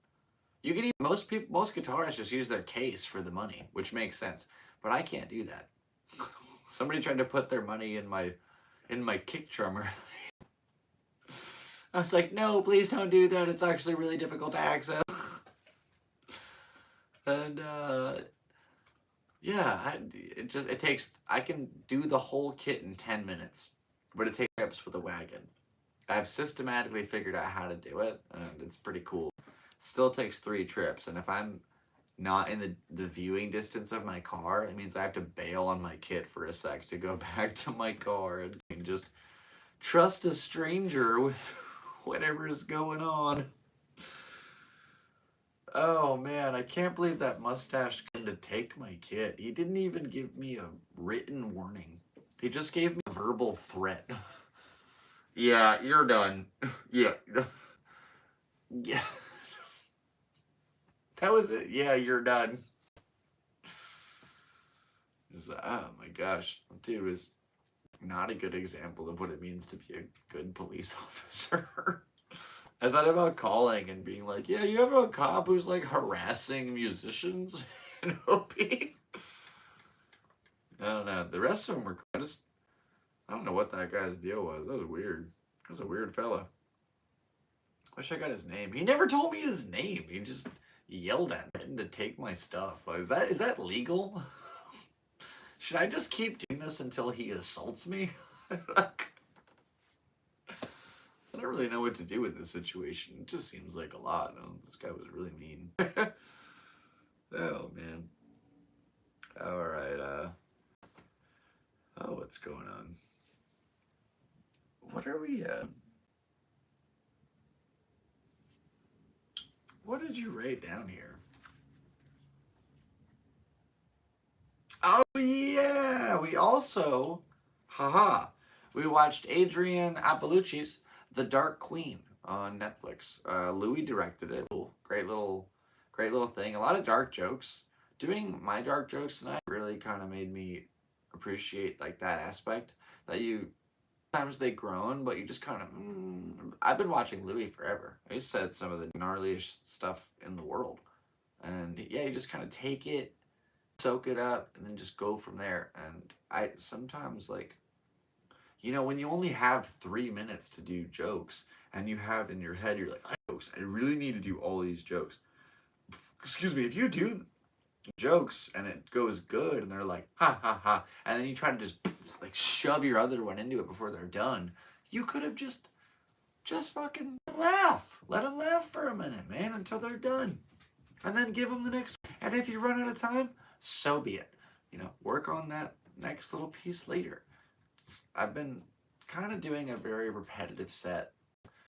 You can even, most guitarists just use their case for the money, which makes sense. But I can't do that. Somebody tried to put their money in my kick drummer. I was like, no, please don't do that. It's actually really difficult to access. And yeah, I can do the whole kit in 10 minutes, but it takes trips with a wagon. I've systematically figured out how to do it, and it's pretty cool. Still takes 3 trips, and if I'm not in the viewing distance of my car, it means I have to bail on my kit for a sec to go back to my car and just trust a stranger with whatever is going on. Oh man, I can't believe that mustache came to take my kit. He didn't even give me a written warning. He just gave me a verbal threat. Yeah, you're done. Yeah. Yeah. That was it. Yeah, you're done. Oh my gosh. Dude was not a good example of what it means to be a good police officer. I thought about calling and being like, yeah, you have a cop who's like harassing musicians and hoping. I don't know. The rest of them were I don't know what that guy's deal was. That was weird. That was a weird fella. Wish I got his name. He never told me his name. He just yelled at me to take my stuff. Is that legal? Should I just keep doing this until he assaults me? I don't really know what to do with this situation. It just seems like a lot. Oh, this guy was really mean. Oh, man. All right. Oh, what's going on? What are we at? What did you write down here? Oh, yeah. We also, we watched Adrian Appalucci's The Dark Queen on Netflix. Louis directed it. Great little thing. A lot of dark jokes. Doing my dark jokes tonight really kind of made me appreciate like that aspect that sometimes they groan, but you just kind of I've been watching Louis forever. He said some of the gnarliest stuff in the world, and yeah, you just kind of take it, soak it up, and then just go from there. And I sometimes like, when you only have 3 minutes to do jokes, and you have in your head, you're like, I really need to do all these jokes. Excuse me, if you do jokes and it goes good and they're like ha ha ha, and then you try to just like shove your other one into it before they're done, you could have just fucking let them laugh for a minute, man, until they're done, and then give them the next. And if you run out of time, so be it. Work on that next little piece later. I've been kind of doing a very repetitive set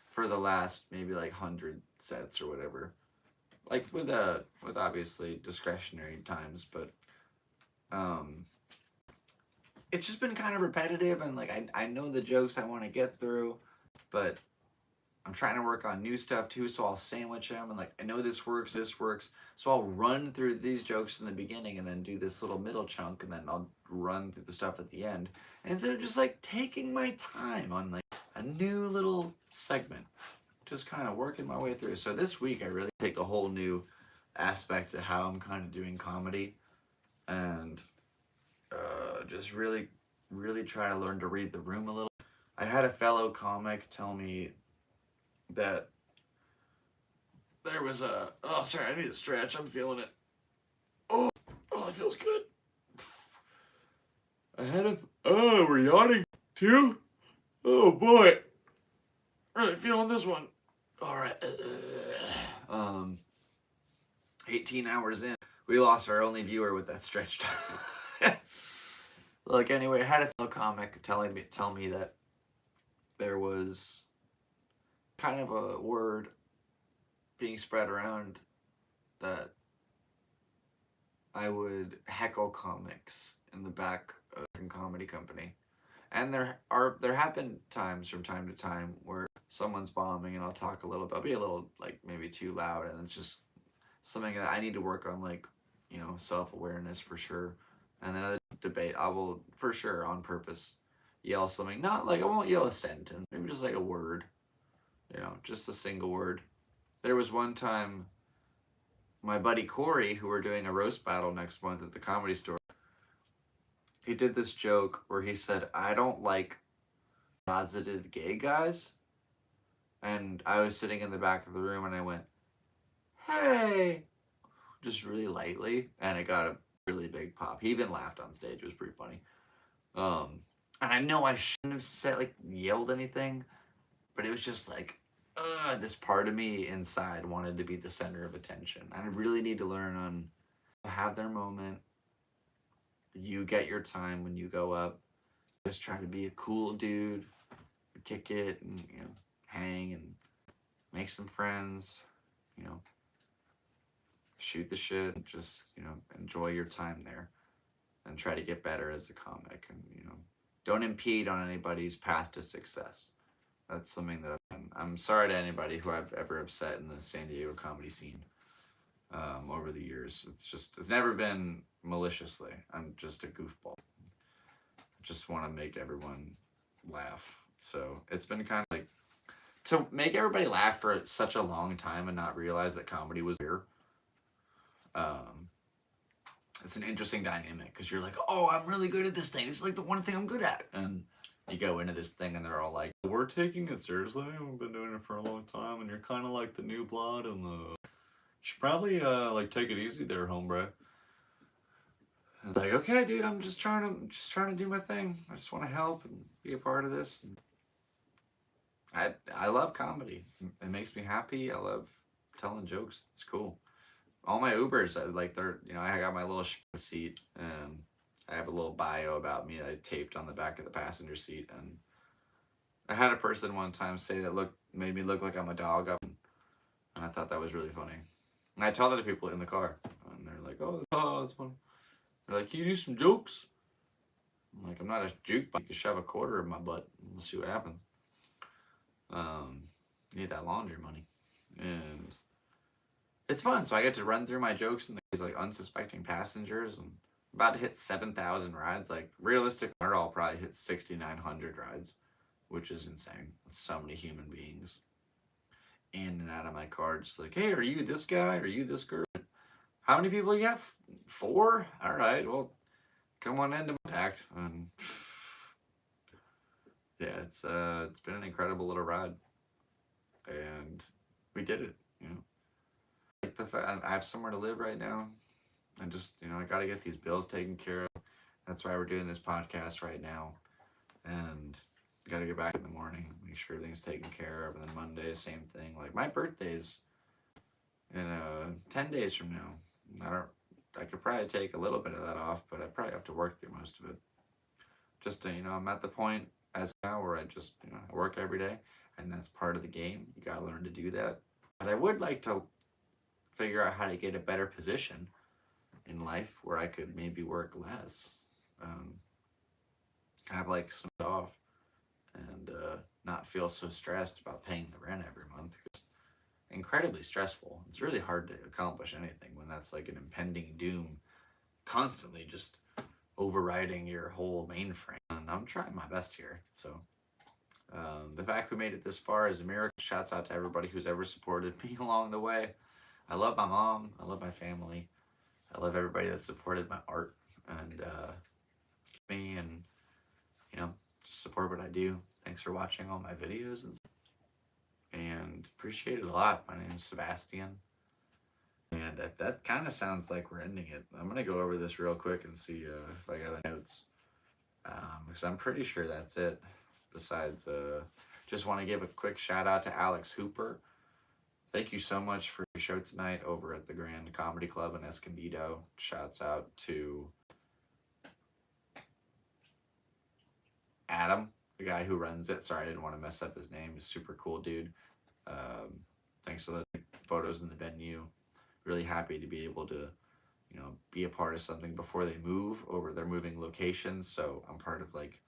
for the last maybe like 100 sets or whatever, like with obviously discretionary times, but it's just been kind of repetitive, and like I know the jokes I want to get through, but I'm trying to work on new stuff too, so I'll sandwich them, and like I know this works, so I'll run through these jokes in the beginning and then do this little middle chunk, and then I'll run through the stuff at the end, and instead of just like taking my time on like a new little segment, just kind of working my way through. So this week I really take a whole new aspect of how I'm kind of doing comedy, and just really try to learn to read the room a little. I had a fellow comic tell me that there was sorry, I need to stretch. I'm feeling it. Oh, that feels good. We're yawning too? Oh boy. Really feeling this one. All right. 18 hours in, we lost our only viewer with that stretch time. Look, anyway, I had a fellow comic tell me that there was kind of a word being spread around that I would heckle comics in the back of a comedy company. And there have been times from time to time where someone's bombing and I'll talk a little bit. I'll be a little like maybe too loud, and it's just something that I need to work on, like, self-awareness for sure. And then another debate, I will for sure on purpose yell something. Not like I won't yell a sentence, maybe just like a word, just a single word. There was one time my buddy Corey, who we're doing a roast battle next month at the Comedy Store, he did this joke where he said, I don't like closeted gay guys. And I was sitting in the back of the room and I went, hey, just really lightly. And it got a really big pop. He even laughed on stage. It was pretty funny. And I know I shouldn't have said, like, yelled anything, but it was just like, this part of me inside wanted to be the center of attention. And I really need to learn on have their moment. You get your time when you go up. Just try to be a cool dude, kick it, and hang and make some friends. Shoot the shit. And just enjoy your time there, and try to get better as a comic. And don't impede on anybody's path to success. That's something that I'm sorry to anybody who I've ever upset in the San Diego comedy scene over the years. It's never been maliciously. I'm just a goofball. I just want to make everyone laugh. So it's been kind of like, to make everybody laugh for such a long time and not realize that comedy was here. It's an interesting dynamic because you're like, oh, I'm really good at this thing. This is like the one thing I'm good at. And you go into this thing and they're all like, we're taking it seriously. We've been doing it for a long time. And you're kind of like the new blood. And you should probably like take it easy there, hombre. And like, okay, dude, I'm just trying to do my thing. I just want to help and be a part of this. And I love comedy. It makes me happy. I love telling jokes. It's cool. All my Ubers, I got my little seat, and I have a little bio about me that I taped on the back of the passenger seat. And I had a person one time say that made me look like I'm a dog, and I thought that was really funny. And I tell that to people in the car, and they're like, "Oh, that's funny." They're like, "Can you do some jokes?" I'm like, "I'm not a jukebox. You can shove a quarter in my butt, and we'll see what happens." Need that laundry money, and it's fun. So I get to run through my jokes and these like unsuspecting passengers, and I'm about to hit 7,000 rides. Like realistically, I'll probably hit 6,900 rides, which is insane. It's so many human beings in and out of my car, just like, hey, are you this guy? Are you this girl? How many people you have? 4? All right, well, come on into my pact. And yeah, it's been an incredible little ride, and we did it. Like the fact I have somewhere to live right now, and just I got to get these bills taken care of. That's why we're doing this podcast right now, and got to get back in the morning, make sure everything's taken care of, and then Monday, same thing. Like my birthday's in 10 days from now. I could probably take a little bit of that off, but I probably have to work through most of it. Just to, I'm at the point as now where I just, I work every day, and that's part of the game. You got to learn to do that. But I would like to figure out how to get a better position in life where I could maybe work less, have like some off, and not feel so stressed about paying the rent every month. It's incredibly stressful. It's really hard to accomplish anything when that's like an impending doom constantly just overriding your whole mainframe. And I'm trying my best here. So the fact we made it this far is a miracle. Shouts out to everybody who's ever supported me along the way. I love my mom. I love my family. I love everybody that supported my art and me, and just support what I do. Thanks for watching all my videos and appreciate it a lot. My name's Sebastian, and that kind of sounds like we're ending it. I'm gonna go over this real quick and see if I got any notes, because I'm pretty sure that's it. Besides, just want to give a quick shout out to Alex Hooper. Thank you so much for your show tonight over at the Grand Comedy Club in Escondido. Shouts out to Adam, the guy who runs it. Sorry, I didn't want to mess up his name. He's a super cool dude. Thanks for the photos in the venue. Really happy to be able to, be a part of something before they move over. They're moving locations, so I'm part of like,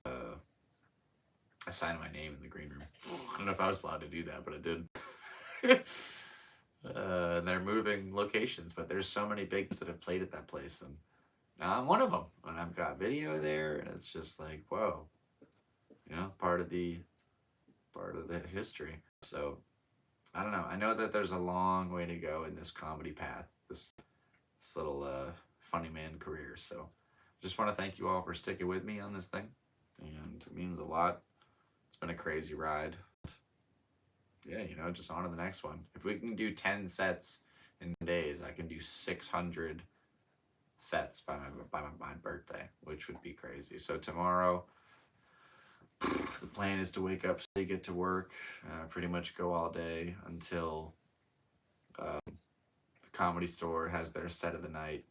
I signed my name in the green room. I don't know if I was allowed to do that, but I did. And they're moving locations, but there's so many big ones that have played at that place, and now I'm one of them, and I've got video there, and it's just like, whoa, part of the history. So I don't know. I know that there's a long way to go in this comedy path, this little funny man career. So just want to thank you all for sticking with me on this thing. And it means a lot. It's been a crazy ride. Yeah, just on to the next one. If we can do 10 sets in days, I can do 600 sets by my birthday, which would be crazy. So tomorrow, the plan is to wake up, get to work, pretty much go all day until the Comedy Store has their set of the night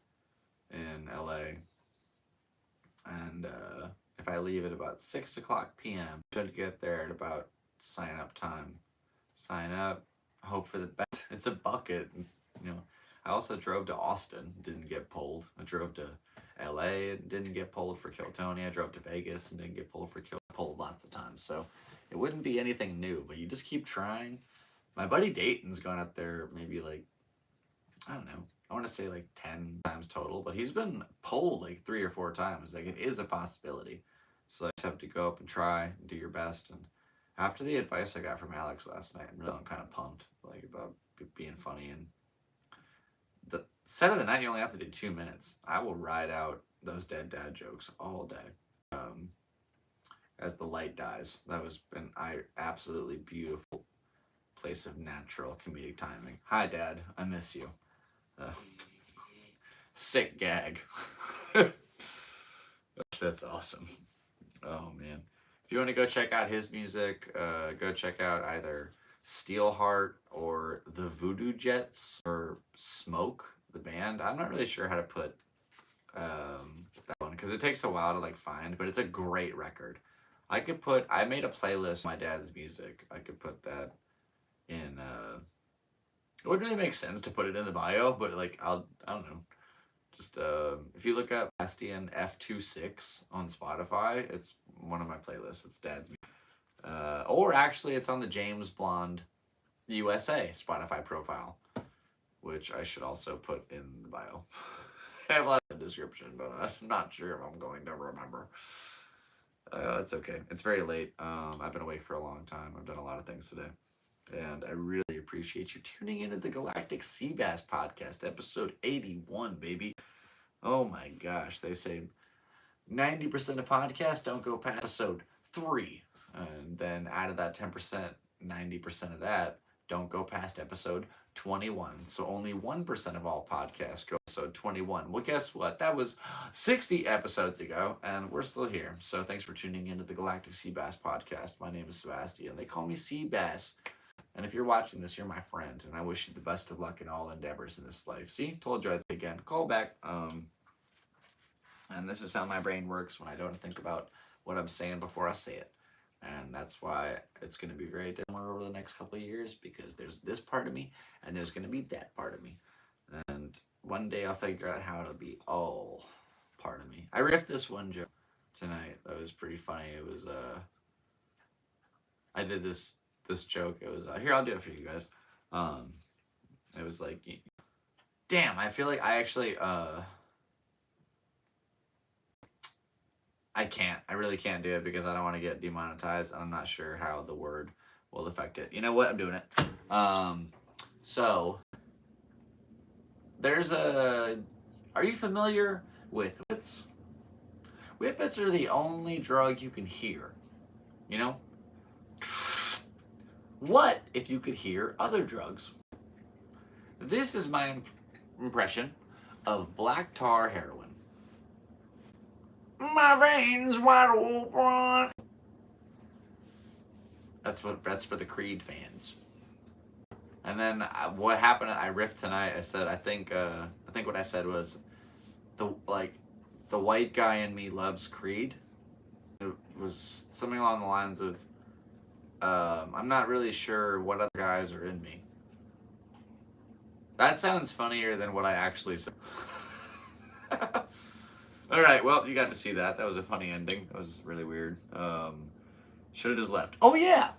in LA. And if I leave at about 6 o'clock p.m., should get there at about sign up time. Sign up, hope for the best. It's a bucket. I also drove to Austin, didn't get pulled. I drove to LA, and didn't get pulled for Kill Tony. I drove to Vegas and didn't get pulled for pulled lots of times. So it wouldn't be anything new, but you just keep trying. My buddy Dayton's gone up there maybe like, I don't know, I want to say like 10 times total, but he's been pulled like 3 or 4 times. Like, it is a possibility. So I just have to go up and try and do your best. And after the advice I got from Alex last night, I'm kind of pumped, like, about being funny. And the set of the night, you only have to do 2 minutes. I will ride out those dead dad jokes all day. As the light dies, that was an absolutely beautiful place of natural comedic timing. Hi, Dad, I miss you. Sick gag. That's awesome. Oh man. If you want to go check out his music, go check out either Steelheart or the Voodoo Jets or Smoke, the band. I'm not really sure how to put that one because it takes a while to like find, but it's a great record. I made a playlist of my dad's music. I could put that in it wouldn't really make sense to put it in the bio, but like I don't know. Just if you look up Bastian F26 on Spotify, it's one of my playlists. It's dad's music. Or actually it's on the James Blonde USA Spotify profile, which I should also put in the bio. I have a lot of description, but I'm not sure if I'm going to remember. It's okay. It's very late. I've been awake for a long time. I've done a lot of things today. And I really appreciate you tuning into the Galactic Seabass Podcast, episode 81, baby. Oh my gosh. They say 90% of podcasts don't go past episode 3. And then out of that 10%, 90% of that don't go past episode 21. So only 1% of all podcasts go episode 21. Well, guess what? That was 60 episodes ago, and we're still here. So thanks for tuning into the Galactic Seabass Podcast. My name is Sebastian. They call me Seabass. And if you're watching this, you're my friend, and I wish you the best of luck in all endeavors in this life. See? Told you again. Call back. And this is how my brain works when I don't think about what I'm saying before I say it. And that's why it's going to be very different over the next couple of years, because there's this part of me and there's going to be that part of me. And one day I'll figure out how it'll be all part of me. I riffed this one joke tonight. That was pretty funny. It was, I did this joke. It was, here, I'll do it for you guys. It was like, damn, I feel like I actually, I really can't do it because I don't want to get demonetized, and I'm not sure how the word will affect it. You know what? I'm doing it. So there's are you familiar with whippets? Whippets are the only drug you can hear, you know? What if you could hear other drugs? This is my impression of black tar heroin. My veins wide open. That's for the Creed fans. And then what happened? I riffed tonight. I said I think what I said was the white guy in me loves Creed. It was something along the lines of I'm not really sure what other guys are in me. That sounds funnier than what I actually said. All right, well, you got to see that. That was a funny ending. That was really weird. Should have just left. Oh, yeah.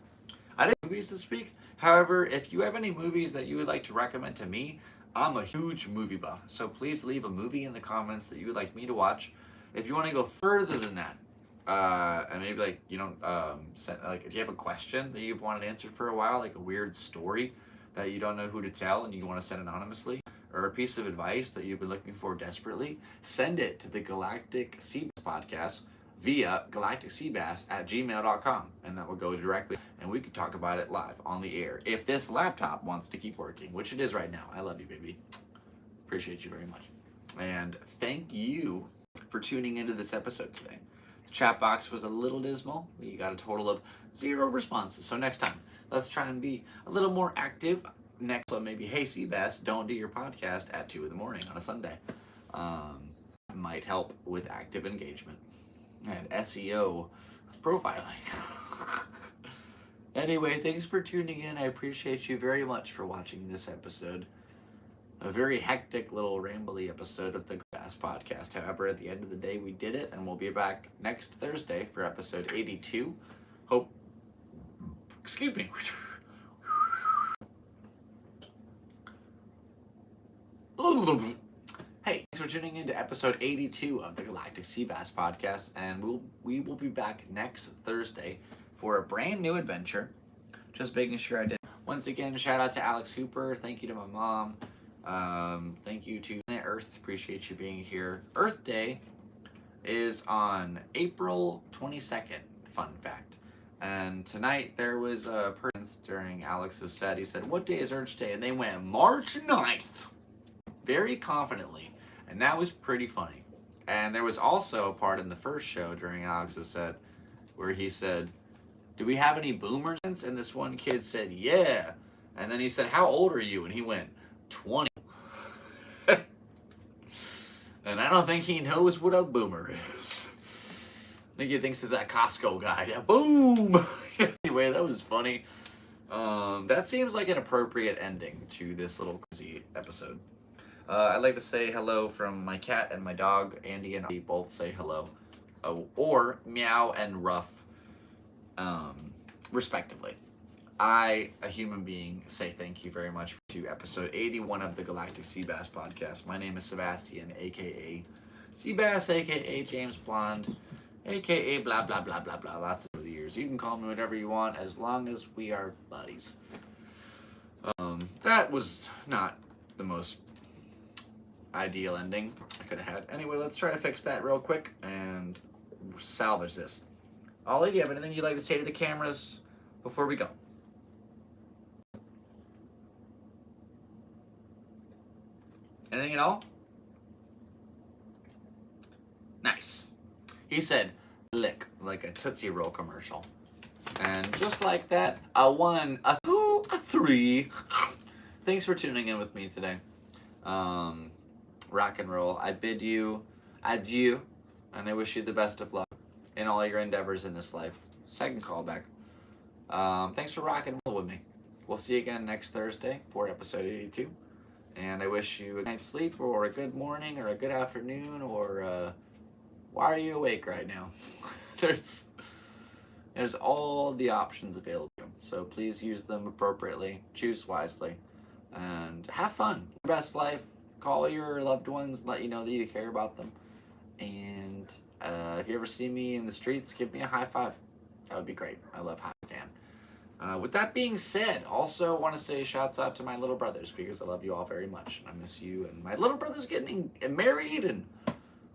I didn't have movies this week. However, if you have any movies that you would like to recommend to me, I'm a huge movie buff. So please leave a movie in the comments that you would like me to watch. If you want to go further than that, and maybe like, if you have a question that you've wanted answered for a while, like a weird story, that you don't know who to tell and you want to send anonymously, or a piece of advice that you've been looking for desperately, send it to the Galactic Seabass Podcast via galacticseabass@gmail.com, and that will go directly, and we can talk about it live on the air if this laptop wants to keep working, which it is right now. I love you, baby. Appreciate you very much. And thank you for tuning into this episode today. The chat box was a little dismal. We got a total of 0 responses. So next time, let's try and be a little more active. Next one, maybe, hey Seabass, don't do your podcast at 2 in the morning on a Sunday. Might help with active engagement and SEO profiling. Anyway, thanks for tuning in. I appreciate you very much for watching this episode. A very hectic little rambly episode of the Seabass Podcast. However, at the end of the day, we did it, and we'll be back next Thursday for episode 82. Excuse me. Hey, thanks for tuning in to episode 82 of the Galactic Seabass Podcast, and we will be back next Thursday for a brand new adventure. Just making sure I did. Once again, shout out to Alex Hooper. Thank you to my mom. Thank you to Earth. Appreciate you being here. Earth Day is on April 22nd. Fun fact. And tonight there was a person during Alex's set. He said, "What day is Earth Day?" And they went March 9th. Very confidently. And that was pretty funny. And there was also a part in the first show during Alex's set where he said, "Do we have any boomers?" And this one kid said, "Yeah." And then he said, "How old are you?" And he went, 20. And I don't think he knows what a boomer is. I think he thinks it's that Costco guy. Yeah, boom! Anyway, that was funny. That seems like an appropriate ending to this little crazy episode. I'd like to say hello from my cat and my dog. Andy and I both say hello. Or meow and ruff, respectively. I, a human being, say thank you very much to episode 81 of the Galactic Seabass Podcast. My name is Sebastian, a.k.a. Seabass, a.k.a. James Blonde, a.k.a. blah, blah, blah, blah, blah. Lots of the years. You can call me whatever you want as long as we are buddies. That was not the most ideal ending I could have had. Anyway, let's try to fix that real quick and salvage this. Ollie, do you have anything you'd like to say to the cameras before we go? Anything at all? Nice. He said, lick, like a Tootsie Roll commercial. And just like that, a 1, a 2, a 3. Thanks for tuning in with me today. Rock and roll. I bid you adieu, and I wish you the best of luck in all your endeavors in this life. Second callback. Thanks for rocking and roll with me. We'll see you again next Thursday for episode 82. And I wish you a good night's sleep, or a good morning, or a good afternoon, or why are you awake right now? There's all the options available. So please use them appropriately, choose wisely, and have fun. Your best life. Call your loved ones, let you know that you care about them. And if you ever see me in the streets, give me a high five. That would be great. I love high fan. With that being said, also want to say shouts out to my little brothers, because I love you all very much. I miss you. And my little brother's getting married, and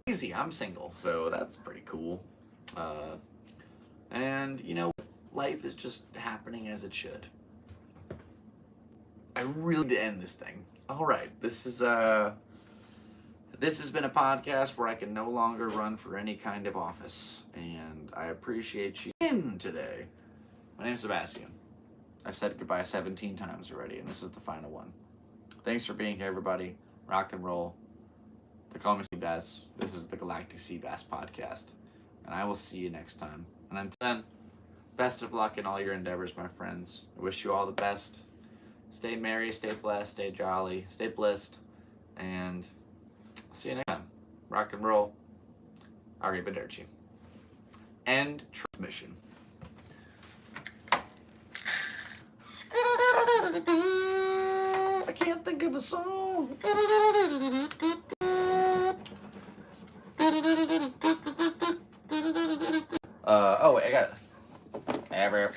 easy. I'm single, so that's pretty cool. And you know, life is just happening as it should. I really need to end this thing. All right, this has been a podcast where I can no longer run for any kind of office, and I appreciate you in today. My name is Sebastian. I've said goodbye 17 times already, and this is the final one. Thanks for being here, everybody. Rock and roll. They call me Seabass. This is the Galactic Seabass Podcast, and I will see you next time. And until then, best of luck in all your endeavors, my friends. I wish you all the best. Stay merry, stay blessed, stay jolly, stay blissed, and I'll see you next time. Rock and roll. Arrivederci. End transmission. I can't think of a song. Oh, wait, I got it. Ever.